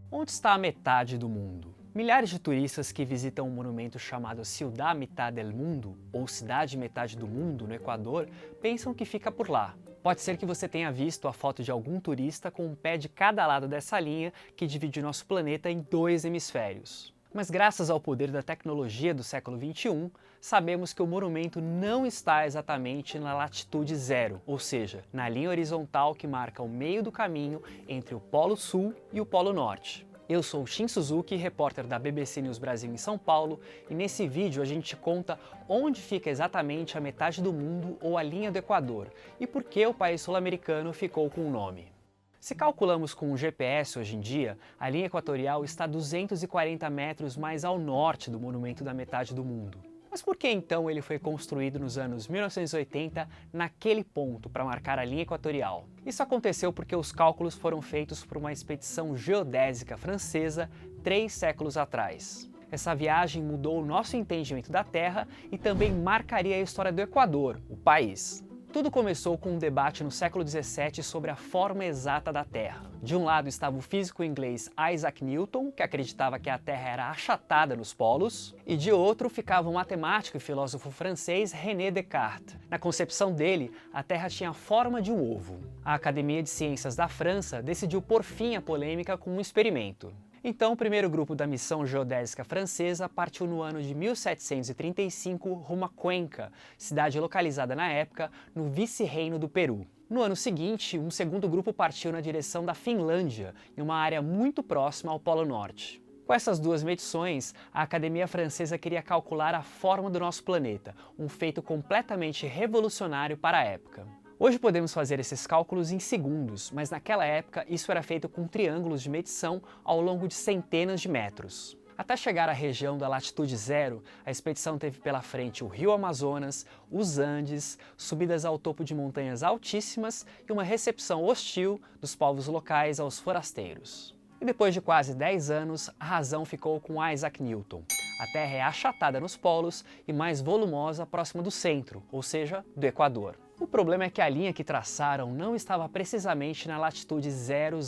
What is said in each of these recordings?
Onde está a metade do mundo? Milhares de turistas que visitam um monumento chamado Ciudad Mitad del Mundo, ou Cidade Metade do Mundo, no Equador, pensam que fica por lá. Pode ser que você tenha visto a foto de algum turista com um pé de cada lado dessa linha que divide o nosso planeta em dois hemisférios. Mas graças ao poder da tecnologia do século XXI, sabemos que o monumento não está exatamente na latitude zero, ou seja, na linha horizontal que marca o meio do caminho entre o Polo Sul e o Polo Norte. Eu sou o Shin Suzuki, repórter da BBC News Brasil em São Paulo, e nesse vídeo a gente conta onde fica exatamente a metade do mundo ou a linha do Equador, e por que o país sul-americano ficou com o nome. Se calculamos com o GPS hoje em dia, a linha equatorial está 240 metros mais ao norte do monumento da metade do mundo. Mas por que então ele foi construído nos anos 1980 naquele ponto para marcar a linha equatorial? Isso aconteceu porque os cálculos foram feitos por uma expedição geodésica francesa 3 séculos atrás. Essa viagem mudou o nosso entendimento da Terra e também marcaria a história do Equador, o país. Tudo começou com um debate no século XVII sobre a forma exata da Terra. De um lado estava o físico inglês Isaac Newton, que acreditava que a Terra era achatada nos polos, e de outro ficava o matemático e filósofo francês René Descartes. Na concepção dele, a Terra tinha a forma de um ovo. A Academia de Ciências da França decidiu pôr fim à polêmica com um experimento. Então, o primeiro grupo da missão geodésica francesa partiu no ano de 1735 rumo a Cuenca, cidade localizada na época no vice-reino do Peru. No ano seguinte, um segundo grupo partiu na direção da Finlândia, em uma área muito próxima ao Polo Norte. Com essas duas medições, a Academia Francesa queria calcular a forma do nosso planeta, um feito completamente revolucionário para a época. Hoje podemos fazer esses cálculos em segundos, mas naquela época isso era feito com triângulos de medição ao longo de centenas de metros. Até chegar à região da latitude zero, a expedição teve pela frente o rio Amazonas, os Andes, subidas ao topo de montanhas altíssimas e uma recepção hostil dos povos locais aos forasteiros. E depois de quase 10 anos, a razão ficou com Isaac Newton. A Terra é achatada nos polos e mais volumosa próxima do centro, ou seja, do Equador. O problema é que a linha que traçaram não estava precisamente na latitude 000.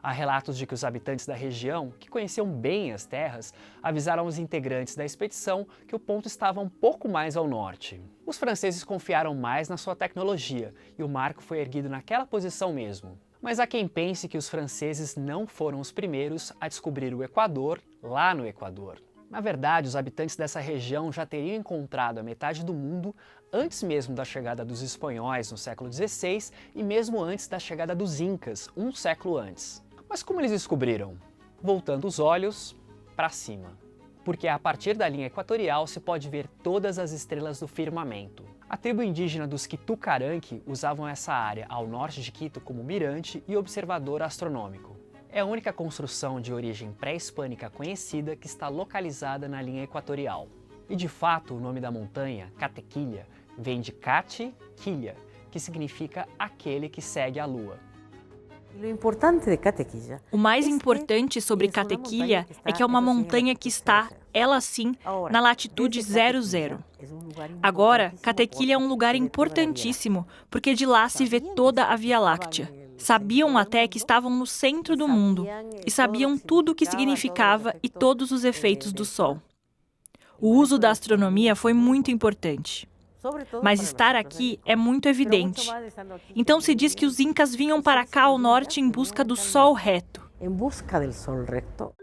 Há relatos de que os habitantes da região, que conheciam bem as terras, avisaram os integrantes da expedição que o ponto estava um pouco mais ao norte. Os franceses confiaram mais na sua tecnologia e o marco foi erguido naquela posição mesmo. Mas há quem pense que os franceses não foram os primeiros a descobrir o Equador lá no Equador. Na verdade, os habitantes dessa região já teriam encontrado a metade do mundo antes mesmo da chegada dos espanhóis no século XVI e mesmo antes da chegada dos Incas, um século antes. Mas como eles descobriram? Voltando os olhos para cima. Porque a partir da linha equatorial se pode ver todas as estrelas do firmamento. A tribo indígena dos Quitu-Caranque usavam essa área ao norte de Quito como mirante e observador astronômico. É a única construção de origem pré-hispânica conhecida que está localizada na linha equatorial. E de fato, o nome da montanha, Catequilha, vem de Cate-Quilha, que significa aquele que segue a lua. O mais importante sobre Catequilha é que é uma montanha que está, ela sim, na latitude 00. Agora, Catequilha é um lugar importantíssimo, porque de lá se vê toda a Via Láctea. Sabiam até que estavam no centro do mundo, e sabiam tudo o que significava e todos os efeitos do Sol. O uso da astronomia foi muito importante. Mas estar aqui é muito evidente. Então se diz que os Incas vinham para cá ao norte em busca do Sol reto.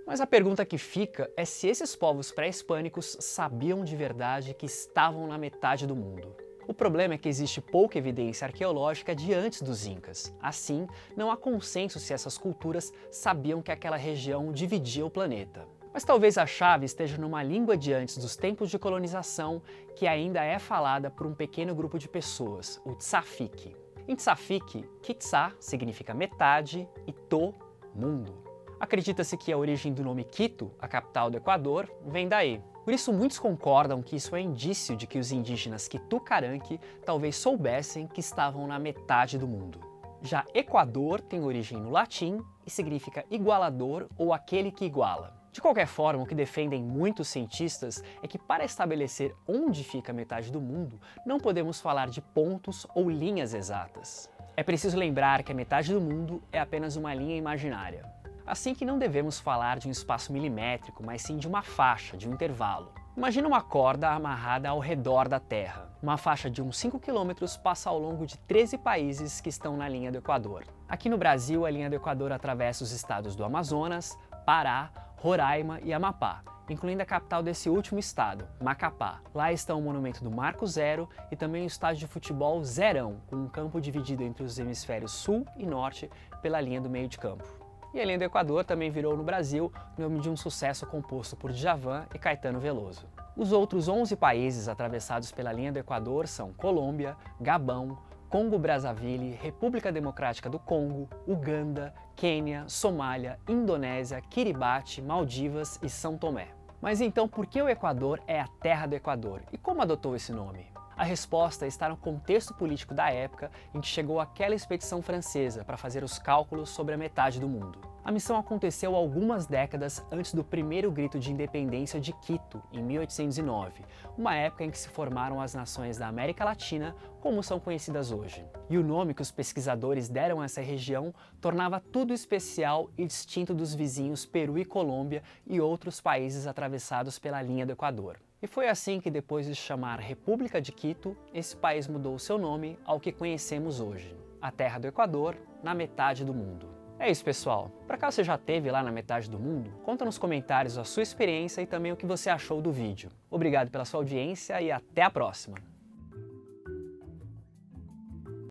Mas a pergunta que fica é se esses povos pré-hispânicos sabiam de verdade que estavam na metade do mundo. O problema é que existe pouca evidência arqueológica de antes dos Incas. Assim, não há consenso se essas culturas sabiam que aquela região dividia o planeta. Mas talvez a chave esteja numa língua de antes dos tempos de colonização que ainda é falada por um pequeno grupo de pessoas, o Tsafique. Em Tsafique, Kitsá significa metade e To, mundo. Acredita-se que a origem do nome Quito, a capital do Equador, vem daí. Por isso muitos concordam que isso é indício de que os indígenas Quitu-Caranque talvez soubessem que estavam na metade do mundo. Já Equador tem origem no latim e significa igualador ou aquele que iguala. De qualquer forma, o que defendem muitos cientistas é que para estabelecer onde fica a metade do mundo, não podemos falar de pontos ou linhas exatas. É preciso lembrar que a metade do mundo é apenas uma linha imaginária. Assim que não devemos falar de um espaço milimétrico, mas sim de uma faixa, de um intervalo. Imagina uma corda amarrada ao redor da Terra. Uma faixa de uns 5 km passa ao longo de 13 países que estão na linha do Equador. Aqui no Brasil, a linha do Equador atravessa os estados do Amazonas, Pará, Roraima e Amapá, incluindo a capital desse último estado, Macapá. Lá está o monumento do Marco Zero e também o estádio de futebol Zerão, com um campo dividido entre os hemisférios sul e norte pela linha do meio de campo. E a linha do Equador também virou no Brasil nome de um sucesso composto por Djavan e Caetano Veloso. Os outros 11 países atravessados pela linha do Equador são Colômbia, Gabão, Congo-Brazzaville, República Democrática do Congo, Uganda, Quênia, Somália, Indonésia, Kiribati, Maldivas e São Tomé. Mas então, por que o Equador é a terra do Equador e como adotou esse nome? A resposta está no contexto político da época em que chegou aquela expedição francesa para fazer os cálculos sobre a metade do mundo. A missão aconteceu algumas décadas antes do primeiro grito de independência de Quito, em 1809, uma época em que se formaram as nações da América Latina, como são conhecidas hoje. E o nome que os pesquisadores deram a essa região tornava tudo especial e distinto dos vizinhos Peru e Colômbia e outros países atravessados pela linha do Equador. E foi assim que, depois de se chamar República de Quito, esse país mudou seu nome ao que conhecemos hoje, a Terra do Equador, na metade do mundo. É isso, pessoal. Para caso você já esteve lá na metade do mundo, conta nos comentários a sua experiência e também o que você achou do vídeo. Obrigado pela sua audiência e até a próxima!